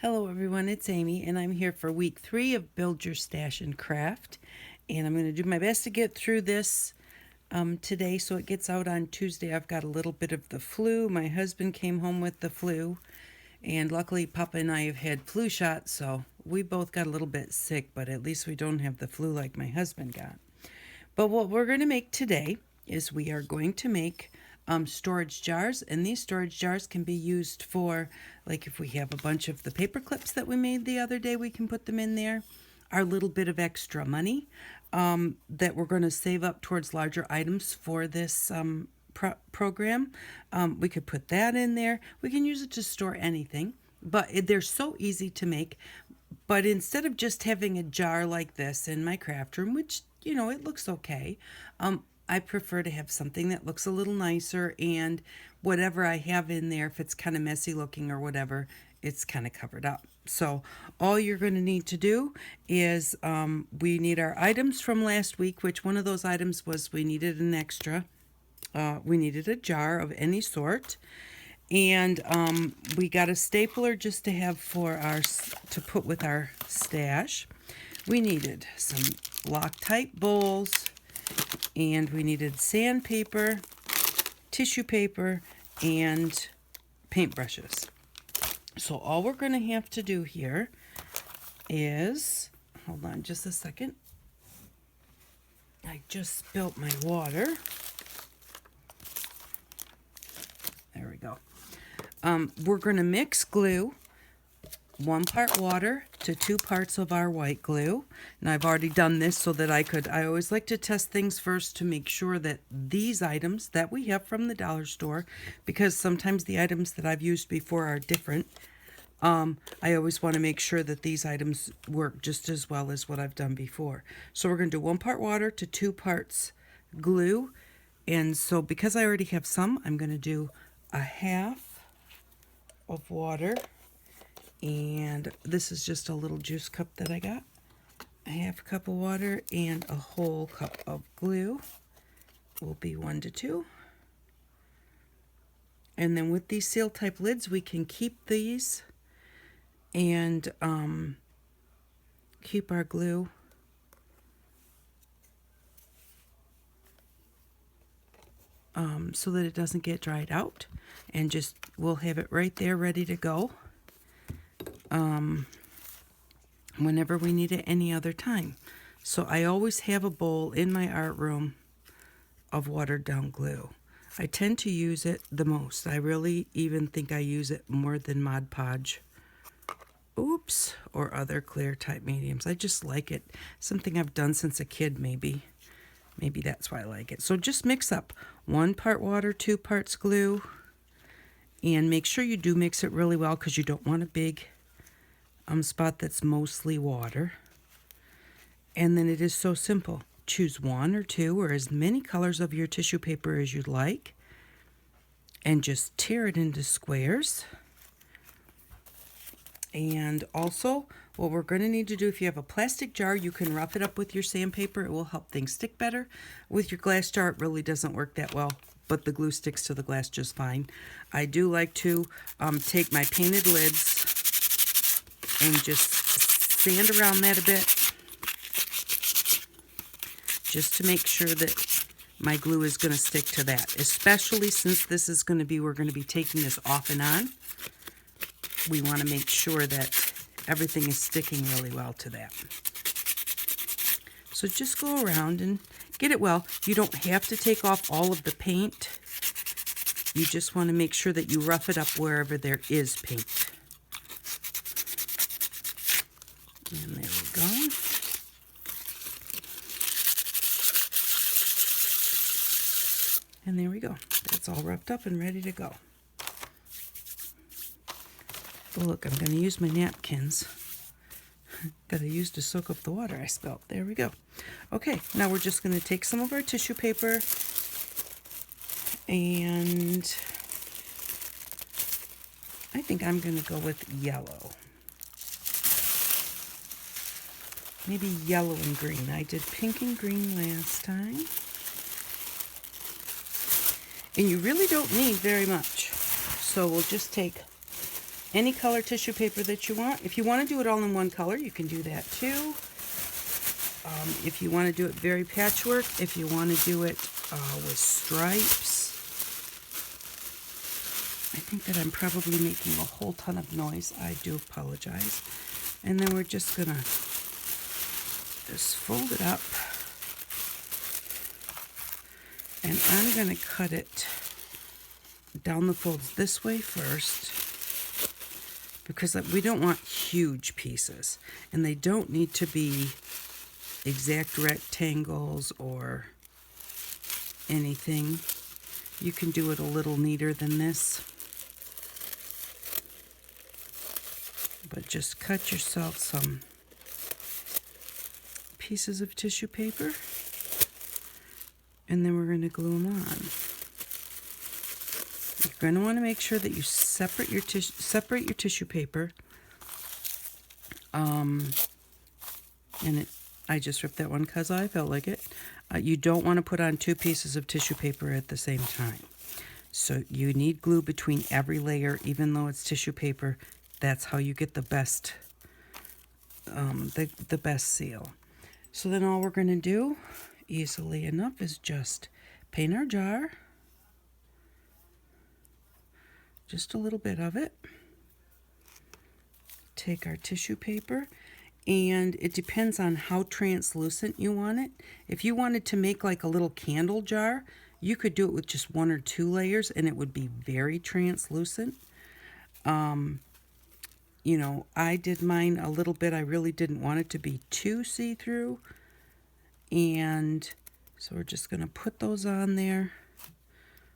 Hello everyone, it's Amy and I'm here for week 3 of Build Your Stash and Craft, and I'm going to do my best to get through this today so it gets out on Tuesday. I've got a little bit of the flu. My husband came home with the flu, and luckily Papa and I have had flu shots, so we both got a little bit sick, but at least we don't have the flu like my husband got. But what we're going to make today is we are going to make storage jars, and these storage jars can be used for, like, if we have a bunch of the paper clips that we made the other day, we can put them in there. Our little bit of extra money that we're going to save up towards larger items for this program, we could put that in there. We can use it to store anything, but they're so easy to make. But instead of just having a jar like this in my craft room, which, you know, it looks okay, I prefer to have something that looks a little nicer, and whatever I have in there, if it's kind of messy looking or whatever, it's kind of covered up. So all you're going to need to do is we need our items from last week, which one of those items was we needed an extra. We needed a jar of any sort. And we got a stapler just to have for to put with our stash. We needed some Loctite bowls, and we needed sandpaper, tissue paper, and paintbrushes. So all we're going to have to do here is, hold on just a second. I just spilt my water. There we go. We're going to mix glue, 1 part water to 2 parts of our white glue. And I've already done this so that I always like to test things first to make sure that these items that we have from the dollar store, because sometimes the items that I've used before are different, I always want to make sure that these items work just as well as what I've done before. So we're going to do 1 part water to 2 parts glue. And so because I already have some, I'm going to do a half of water, and this is just a little juice cup that I got. A half cup of water and a whole cup of glue will be 1 to 2. And then with these seal type lids, we can keep these and keep our glue so that it doesn't get dried out, and just we'll have it right there ready to go whenever we need it any other time. So I always have a bowl in my art room of watered down glue. I tend to use it the most. I really even think I use it more than Mod Podge, or other clear type mediums. I just like it. Something I've done since a kid, maybe. Maybe that's why I like it. So just mix up 1 part water, 2 parts glue, and make sure you do mix it really well, because you don't want a big spot that's mostly water. And then it is so simple. Choose 1 or 2 or as many colors of your tissue paper as you'd like, and just tear it into squares. And also, what we're going to need to do, if you have a plastic jar, you can rough it up with your sandpaper. It will help things stick better. With your glass jar, it really doesn't work that well, but the glue sticks to the glass just fine. I do like to take my painted lids and just sand around that a bit, just to make sure that my glue is going to stick to that, especially since this is going to be, we're going to be taking this off and on. We want to make sure that everything is sticking really well to that. So just go around and get it well. You don't have to take off all of the paint. You just want to make sure that you rough it up wherever there is paint. And there we go. And there we go. That's all roughed up and ready to go. Oh, look, I'm going to use my napkins that I used to soak up the water I spilled. There we go. Okay, now we're just going to take some of our tissue paper, and I think I'm going to go with yellow. Maybe yellow and green. I did pink and green last time. And you really don't need very much. So we'll just take any color tissue paper that you want. If you want to do it all in one color, you can do that too. If you want to do it very patchwork, if you want to do it with stripes. I think that I'm probably making a whole ton of noise. I do apologize. And then we're just going to just fold it up. And I'm going to cut it down the folds this way first, because we don't want huge pieces, and they don't need to be exact rectangles or anything. You can do it a little neater than this, but just cut yourself some pieces of tissue paper, and then we're going to glue them on. You're going to want to make sure that you separate your tissue paper. I just ripped that one because I felt like it. You don't want to put on 2 pieces of tissue paper at the same time. So you need glue between every layer, even though it's tissue paper. That's how you get the best, the best seal. So then all we're going to do, easily enough, is just paint our jar. Just a little bit of it. Take our tissue paper, and it depends on how translucent you want it. If you wanted to make like a little candle jar, you could do it with just 1 or 2 layers and it would be very translucent. You know, I did mine a little bit. I really didn't want it to be too see-through. And so we're just going to put those on there.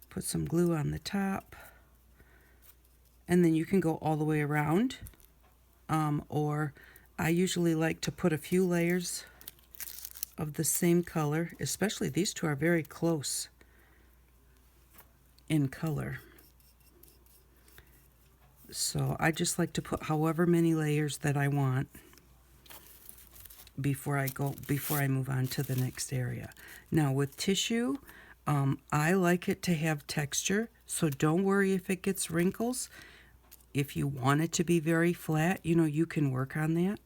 Put some glue on the top. And then you can go all the way around. Or I usually like to put a few layers of the same color. Especially these two are very close in color. So I just like to put however many layers that I want before I move on to the next area. Now with tissue, I like it to have texture, so don't worry if it gets wrinkles. If you want it to be very flat, you know, you can work on that.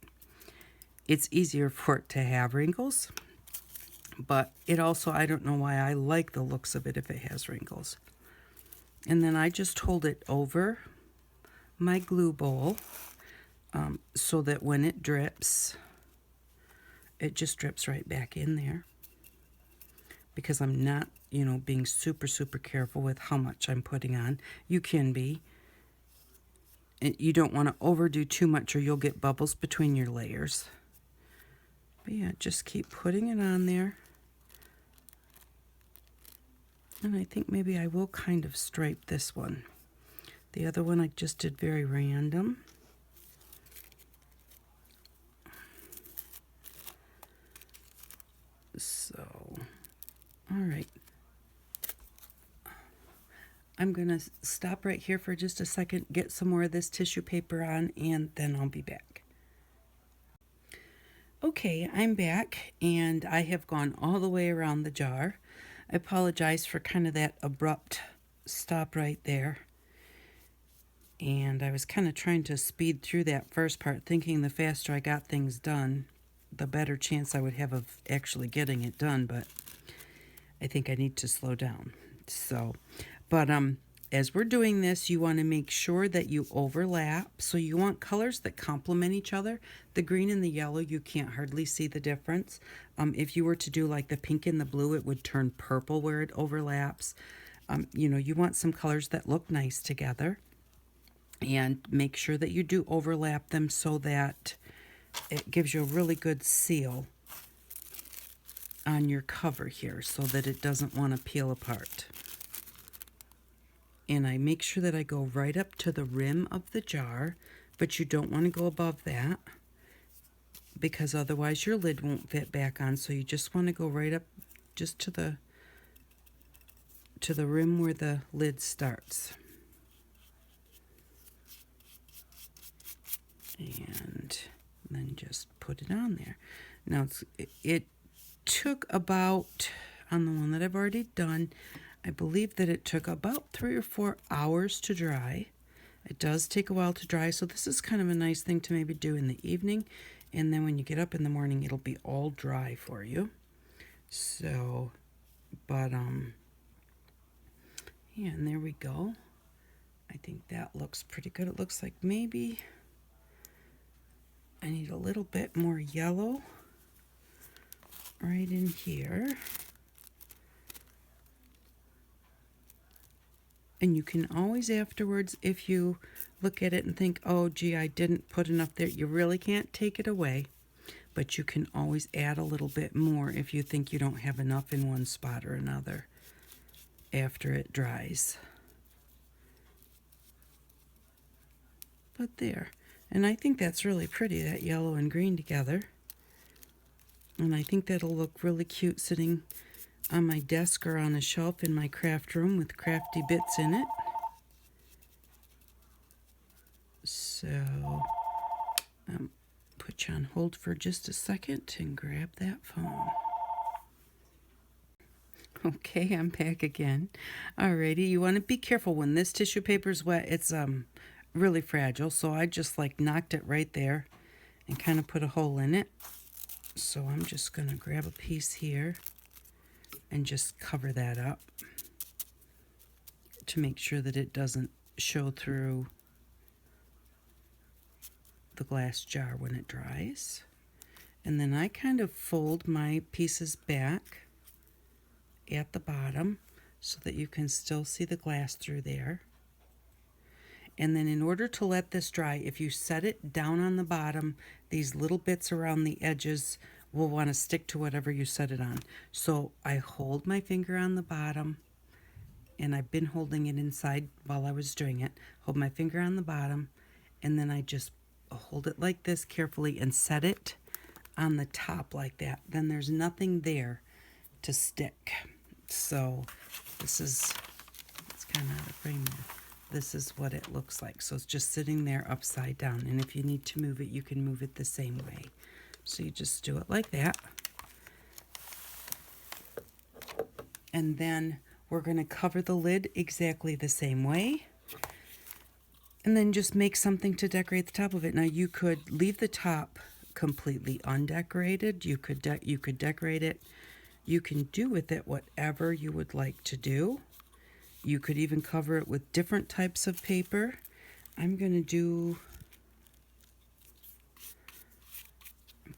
It's easier for it to have wrinkles, but it also, I don't know why I like the looks of it if it has wrinkles. And then I just hold it over my glue bowl so that when it drips, it just drips right back in there, because I'm not, you know, being super careful with how much I'm putting on. You can be. You don't want to overdo too much or you'll get bubbles between your layers. But yeah, just keep putting it on there. And I think maybe I will kind of stripe this one. The other one I just did very random. So, all right. I'm going to stop right here for just a second, get some more of this tissue paper on, and then I'll be back. Okay, I'm back, and I have gone all the way around the jar. I apologize for kind of that abrupt stop right there. And I was kind of trying to speed through that first part, thinking the faster I got things done, the better chance I would have of actually getting it done, but I think I need to slow down. So, but as we're doing this, you want to make sure that you overlap. So you want colors that complement each other. The green and the yellow, you can't hardly see the difference. If you were to do like the pink and the blue, it would turn purple where it overlaps. You know, you want some colors that look nice together. And make sure that you do overlap them so that it gives you a really good seal on your cover here so that it doesn't want to peel apart. And I make sure that I go right up to the rim of the jar, but you don't want to go above that because otherwise your lid won't fit back on. So you just want to go right up just to the rim where the lid starts. And then just put it on there. Now it took about, on the one that I've already done, I believe that it took about 3 or 4 hours to dry. It does take a while to dry, so this is kind of a nice thing to maybe do in the evening, and then when you get up in the morning, it'll be all dry for you. So, but yeah, and there we go. I think that looks pretty good. It looks like maybe I need a little bit more yellow right in here. And you can always afterwards, if you look at it and think, oh, gee, I didn't put enough there, you really can't take it away. But you can always add a little bit more if you think you don't have enough in one spot or another after it dries. But there. And I think that's really pretty, that yellow and green together. And I think that'll look really cute sitting on my desk or on a shelf in my craft room with crafty bits in it. So, put you on hold for just a second and grab that phone. Okay, I'm back again. Alrighty, you want to be careful when this tissue paper is wet. It's really fragile, so I just like knocked it right there and kind of put a hole in it. So I'm just going to grab a piece here and just cover that up to make sure that it doesn't show through the glass jar when it dries. And then I kind of fold my pieces back at the bottom so that you can still see the glass through there. And then in order to let this dry, if you set it down on the bottom, these little bits around the edges will want to stick to whatever you set it on. So I hold my finger on the bottom, and I've been holding it inside while I was doing it. Hold my finger on the bottom, and then I just hold it like this carefully and set it on the top like that. Then there's nothing there to stick. So this is, it's kind of out of frame there. This is what it looks like. So it's just sitting there upside down. And if you need to move it, you can move it the same way. So you just do it like that. And then we're going to cover the lid exactly the same way. And then just make something to decorate the top of it. Now you could leave the top completely undecorated. You could decorate it. You can do with it whatever you would like to do. You could even cover it with different types of paper. I'm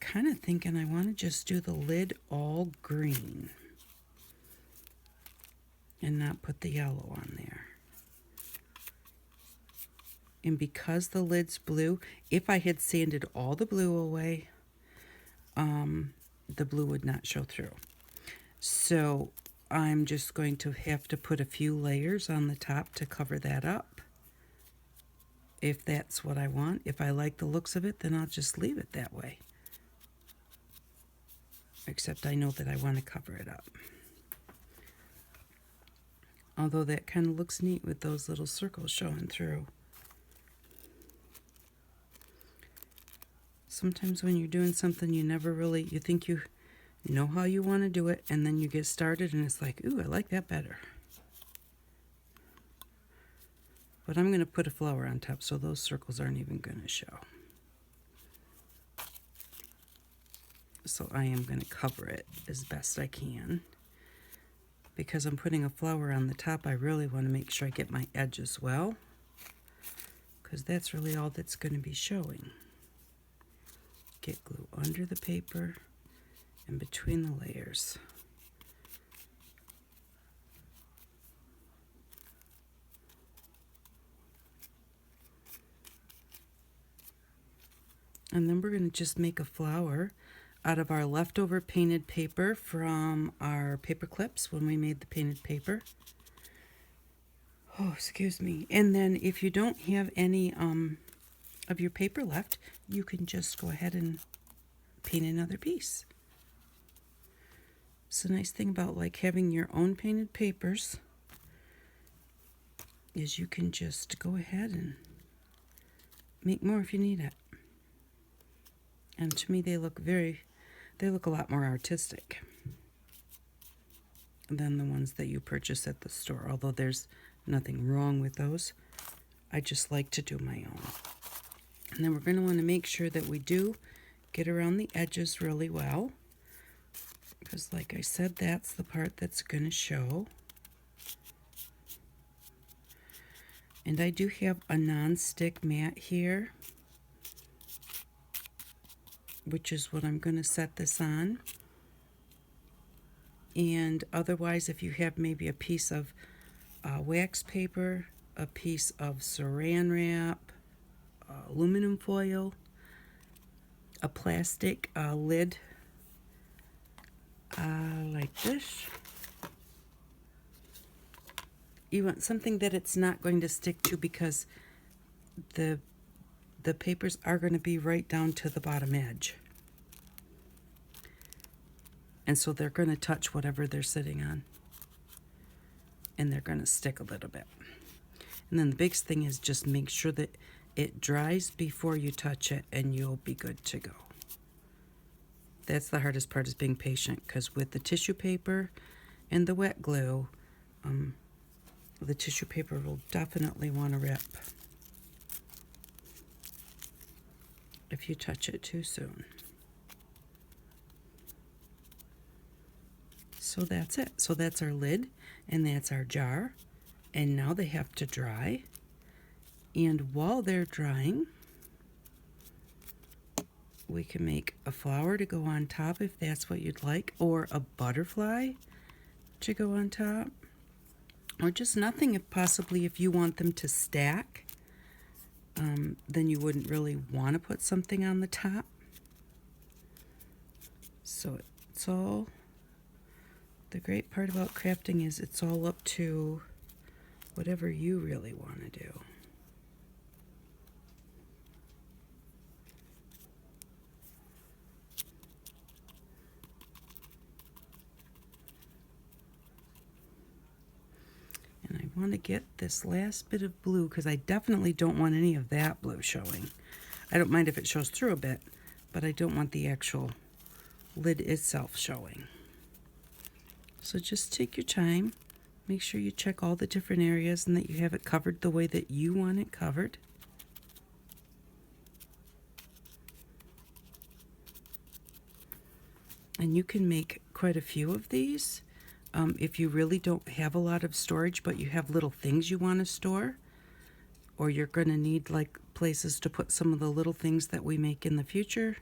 kind of thinking I want to just do the lid all green and not put the yellow on there. And because the lid's blue, if I had sanded all the blue away, the blue would not show through. So I'm just going to have to put a few layers on the top to cover that up. If that's what I want. If I like the looks of it, then I'll just leave it that way. Except I know that I want to cover it up. Although that kind of looks neat with those little circles showing through. Sometimes when you're doing something you think you know how you want to do it, and then you get started and it's like, ooh, I like that better. But I'm going to put a flower on top, so those circles aren't even going to show. So I am going to cover it as best I can. Because I'm putting a flower on the top, I really want to make sure I get my edge as well, because that's really all that's going to be showing. Get glue under the paper and between the layers. And then we're going to just make a flower out of our leftover painted paper from our paper clips when we made the painted paper. Oh, excuse me. And then if you don't have any of your paper left, you can just go ahead and paint another piece. It's a nice thing about like having your own painted papers is you can just go ahead and make more if you need it. And to me, they look a lot more artistic than the ones that you purchase at the store, although there's nothing wrong with those. I just like to do my own. And then we're going to want to make sure that we do get around the edges really well, because like I said, that's the part that's going to show. And I do have a non-stick mat here, which is what I'm going to set this on. And otherwise, if you have maybe a piece of wax paper, a piece of saran wrap, aluminum foil, a plastic lid like this. You want something that it's not going to stick to, because the papers are going to be right down to the bottom edge. And so they're going to touch whatever they're sitting on. And they're going to stick a little bit. And then the biggest thing is just make sure that it dries before you touch it, and you'll be good to go. That's the hardest part, is being patient, because with the tissue paper and the wet glue, the tissue paper will definitely want to rip if you touch it too soon. So that's it. So that's our lid, and that's our jar. And now they have to dry. And while they're drying, we can make a flower to go on top if that's what you'd like, or a butterfly to go on top, or just nothing if possibly if you want them to stack. Then you wouldn't really want to put something on the top. So it's all, the great part about crafting is it's all up to whatever you really want to do. And I want to get this last bit of blue, because I definitely don't want any of that blue showing. I don't mind if it shows through a bit, but I don't want the actual lid itself showing. So just take your time. Make sure you check all the different areas and that you have it covered the way that you want it covered. And you can make quite a few of these. If you really don't have a lot of storage, but you have little things you want to store, or you're going to need like places to put some of the little things that we make in the future,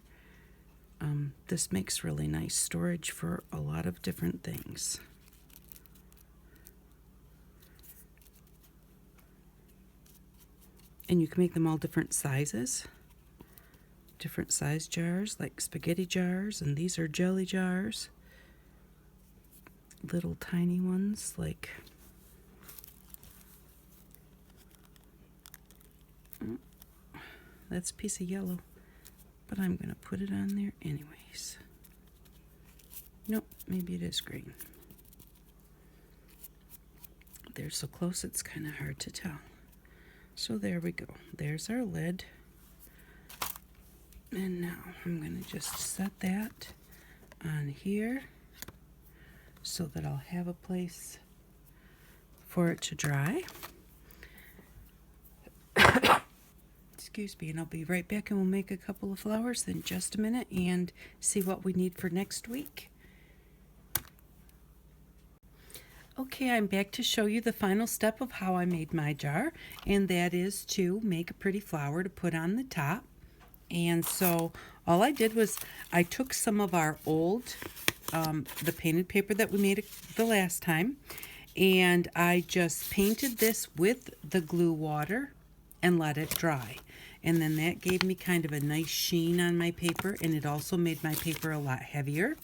this makes really nice storage for a lot of different things. And you can make them all different sizes, different size jars, like spaghetti jars, and these are jelly jars. Little tiny ones, like that's a piece of yellow, but I'm going to put it on there anyways. Nope, maybe it is green. They're so close it's kind of hard to tell. So there we go. There's our lid. And now I'm going to just set that on here so that I'll have a place for it to dry. Excuse me, and I'll be right back, and we'll make a couple of flowers in just a minute and see what we need for next week. Okay, I'm back to show you the final step of how I made my jar, and that is to make a pretty flower to put on the top. And so all I did was I took some of our old, the painted paper that we made the last time, and I just painted this with the glue water and let it dry. And then that gave me kind of a nice sheen on my paper, and it also made my paper a lot heavier.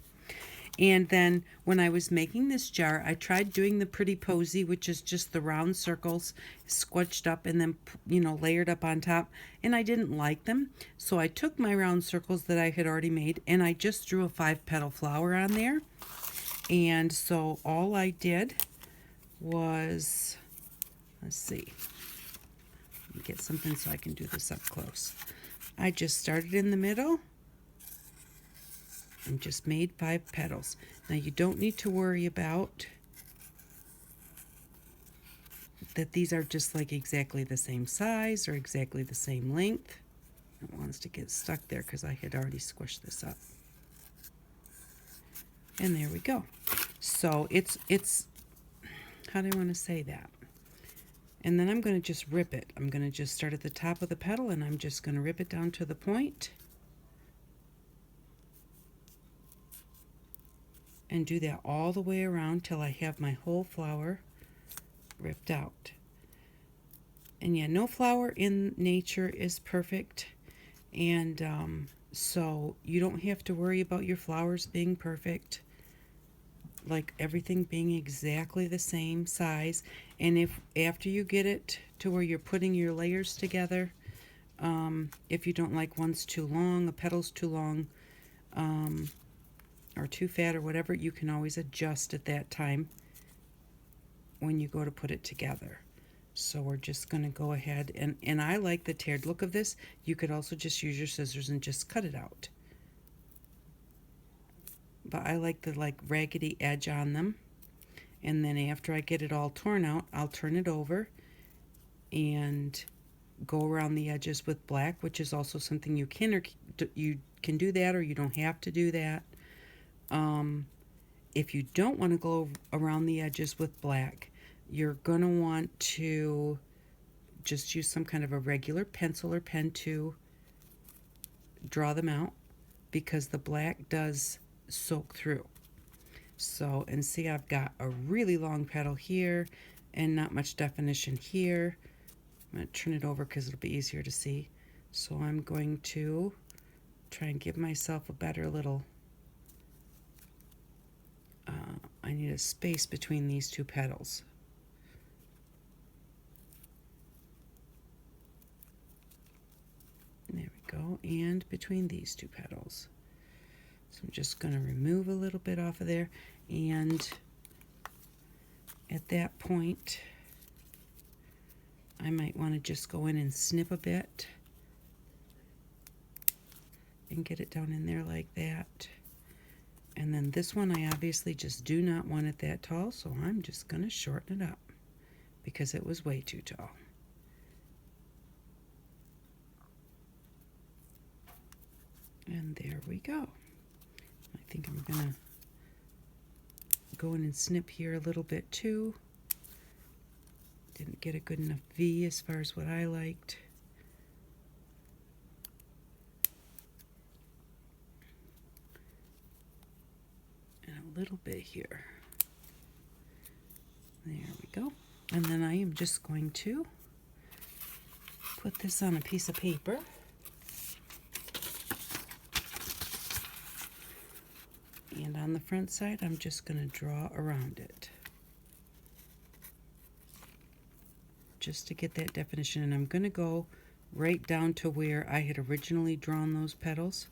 And then when I was making this jar, I tried doing the Pretty Posy, which is just the round circles squished up and then, layered up on top. And I didn't like them. So I took my round circles that I had already made, and I just drew a 5-petal flower on there. And so all I did was, let's see, let me get something so I can do this up close. I just started in the middle and just made 5 petals. Now you don't need to worry about that these are just like exactly the same size or exactly the same length. It wants to get stuck there because I had already squished this up. And there we go. So it's how do I want to say that? And then I'm going to just rip it. I'm going to just start at the top of the petal and I'm just going to rip it down to the point. And do that all the way around till I have my whole flower ripped out. And yeah, no flower in nature is perfect. And so you don't have to worry about your flowers being perfect, like everything being exactly the same size. And if after you get it to where you're putting your layers together, if you don't like one's too long, a petal's too long, or too fat or whatever, you can always adjust at that time when you go to put it together. So we're just going to go ahead and I like the teared look of this. You could also just use your scissors and just cut it out. But I like the raggedy edge on them. And then after I get it all torn out, I'll turn it over and go around the edges with black, which is also something you can do that, or you don't have to do that. If you don't want to go around the edges with black, you're going to want to just use some kind of a regular pencil or pen to draw them out, because the black does soak through. So, and see, I've got a really long petal here and not much definition here. I'm going to turn it over because it'll be easier to see. So I'm going to try and give myself a better little, I need a space between these two petals. There we go, and between these two petals. So I'm just going to remove a little bit off of there, and at that point I might want to just go in and snip a bit and get it down in there like that. And then this one I obviously just do not want it that tall, so I'm just going to shorten it up because it was way too tall. And there we go. I think I'm going to go in and snip here a little bit too. Didn't get a good enough V as far as what I liked. And a little bit here. There we go. And then I am just going to put this on a piece of paper. And on the front side, I'm just going to draw around it, just to get that definition. And I'm going to go right down to where I had originally drawn those petals.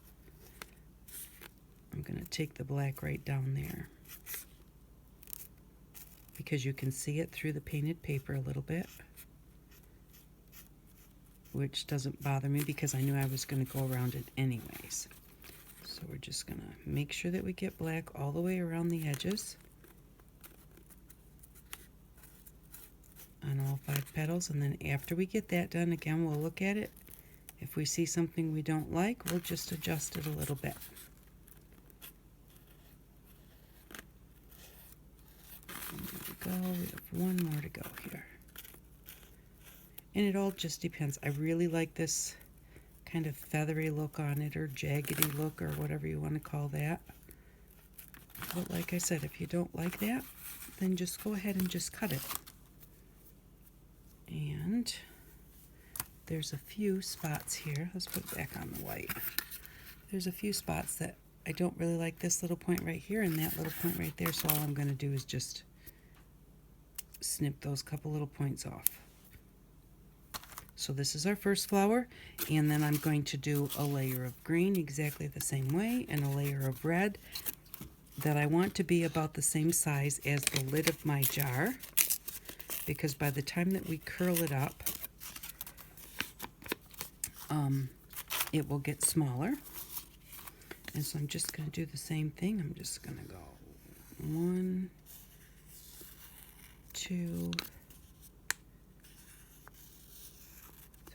I'm going to take the black right down there because you can see it through the painted paper a little bit, which doesn't bother me because I knew I was going to go around it anyways. So we're just going to make sure that we get black all the way around the edges on all 5 petals. And then after we get that done, again, we'll look at it. If we see something we don't like, we'll just adjust it a little bit. And there we go. We have one more to go here. And it all just depends. I really like this kind of feathery look on it, or jaggedy look, or whatever you want to call that. But like I said, if you don't like that, then just go ahead and just cut it. And there's a few spots here. Let's put it back on the white. There's a few spots that I don't really like, this little point right here and that little point right there, so all I'm going to do is just snip those couple little points off. So this is our first flower, and then I'm going to do a layer of green exactly the same way, and a layer of red that I want to be about the same size as the lid of my jar, because by the time that we curl it up, it will get smaller. And so I'm just going to do the same thing. I'm just going to go 1, 2,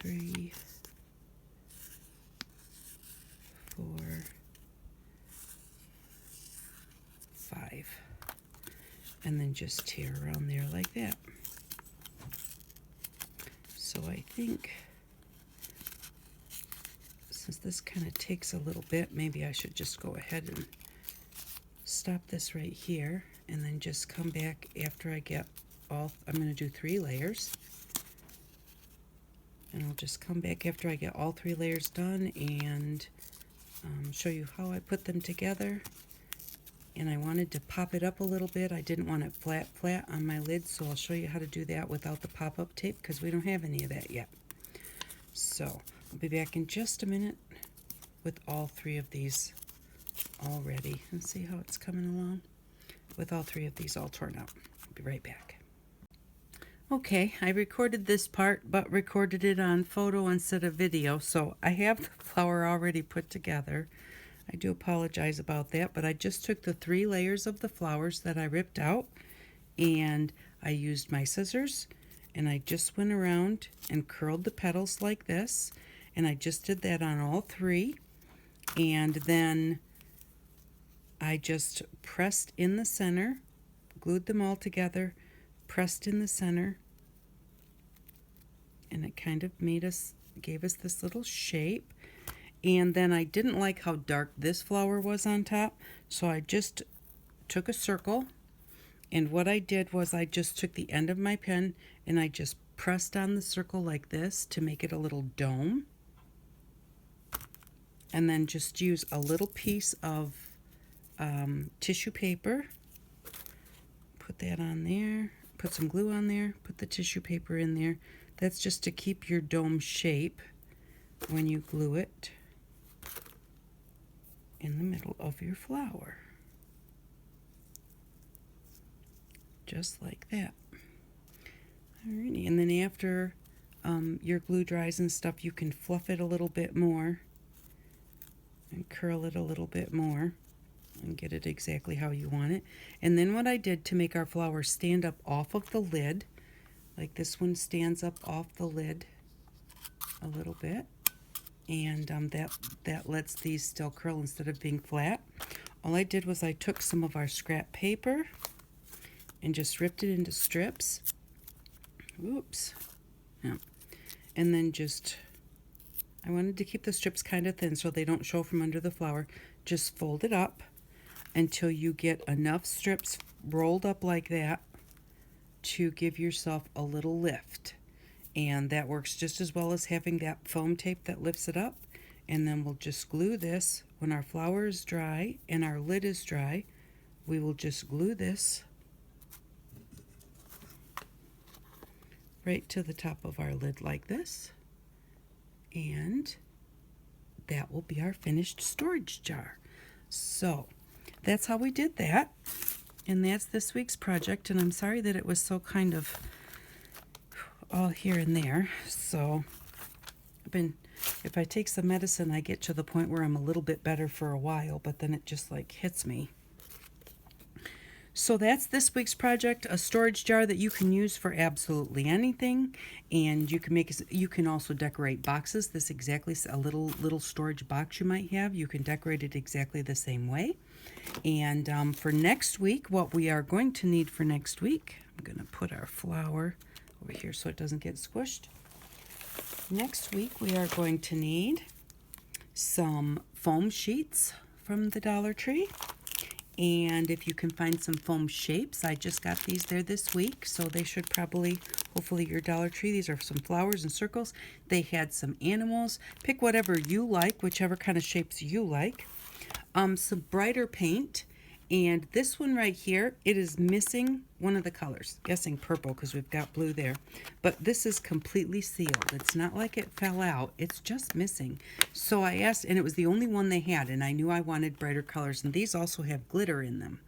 3, 4, 5, and then just tear around there like that. So I think since this kind of takes a little bit, maybe I should just go ahead and stop this right here and then just come back after I get all, I'm going to do 3 layers. And I'll just come back after I get all 3 layers done and show you how I put them together. And I wanted to pop it up a little bit. I didn't want it flat on my lid, so I'll show you how to do that without the pop-up tape because we don't have any of that yet. So I'll be back in just a minute with all 3 of these all ready. And see how it's coming along with all 3 of these all torn out. I'll be right back. Okay, I recorded this part, but recorded it on photo instead of video, so I have the flower already put together. I do apologize about that, but I just took the 3 layers of the flowers that I ripped out, and I used my scissors, and I just went around and curled the petals like this, and I just did that on all 3, and then I just pressed in the center, glued them all together, pressed in the center, and it kind of gave us this little shape. And then I didn't like how dark this flower was on top, so I just took a circle, and what I did was I just took the end of my pen and I just pressed on the circle like this to make it a little dome, and then just use a little piece of tissue paper, put that on there, put some glue on there, put the tissue paper in there. That's just to keep your dome shape when you glue it in the middle of your flower. Just like that. Alrighty, and then after your glue dries and stuff, you can fluff it a little bit more and curl it a little bit more and get it exactly how you want it. And then what I did to make our flower stand up off of the lid, like this one stands up off the lid a little bit, and that lets these still curl instead of being flat. All I did was I took some of our scrap paper and just ripped it into strips. Oops. Yeah. And then I wanted to keep the strips kind of thin so they don't show from under the flower. Just fold it up until you get enough strips rolled up like that to give yourself a little lift. And that works just as well as having that foam tape that lifts it up. And then we'll just glue this. When our flower is dry and our lid is dry, we will just glue this right to the top of our lid like this. And that will be our finished storage jar. So that's how we did that. And that's this week's project. And I'm sorry that it was so kind of all here and there. So if I take some medicine, I get to the point where I'm a little bit better for a while, but then it just like hits me. So that's this week's project, a storage jar that you can use for absolutely anything, and you can also decorate boxes. This exactly a little storage box you might have. You can decorate it exactly the same way. And for next week, what we are going to need for next week, I'm going to put our flower over here so it doesn't get squished. Next week we are going to need some foam sheets from the Dollar Tree. And if you can find some foam shapes, I just got these there this week, so they should hopefully your Dollar Tree. These are some flowers and circles. They had some animals. Pick whatever you like, whichever kind of shapes you like. Some brighter paint, and this one right here, it is missing one of the colors. Guessing purple because we've got blue there, but this is completely sealed. It's not like it fell out, it's just missing. So I asked, and it was the only one they had, and I knew I wanted brighter colors, and these also have glitter in them.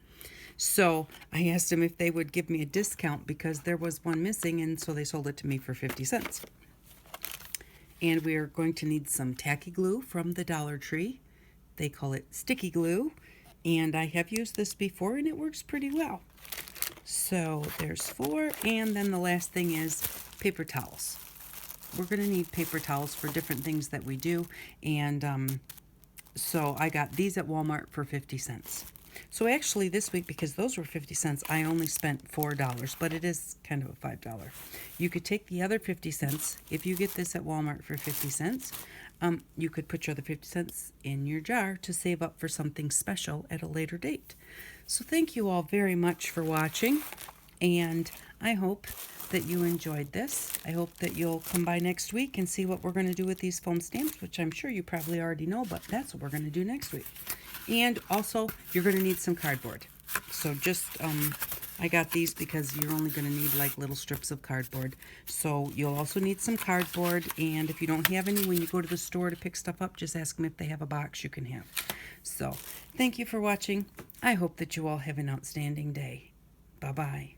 So I asked them if they would give me a discount because there was one missing, and so they sold it to me for 50 cents. And we are going to need some tacky glue from the Dollar Tree. They call it sticky glue, and I have used this before and it works pretty well. So there's 4, and then the last thing is paper towels. we're going to need paper towels for different things that we do. And so I got these at Walmart for 50 cents. So actually this week, because those were 50 cents, I only spent $4, but it is kind of a $5. You could take the other 50 cents. If you get this at Walmart for 50 cents, you could put your other 50 cents in your jar to save up for something special at a later date. So thank you all very much for watching, and I hope that you enjoyed this. I hope that you'll come by next week and see what we're going to do with these foam stamps, which I'm sure you probably already know, but that's what we're going to do next week. And also, you're going to need some cardboard. So just, I got these because you're only going to need like little strips of cardboard. So you'll also need some cardboard, and if you don't have any, when you go to the store to pick stuff up, just ask them if they have a box you can have. So thank you for watching. I hope that you all have an outstanding day. Bye-bye.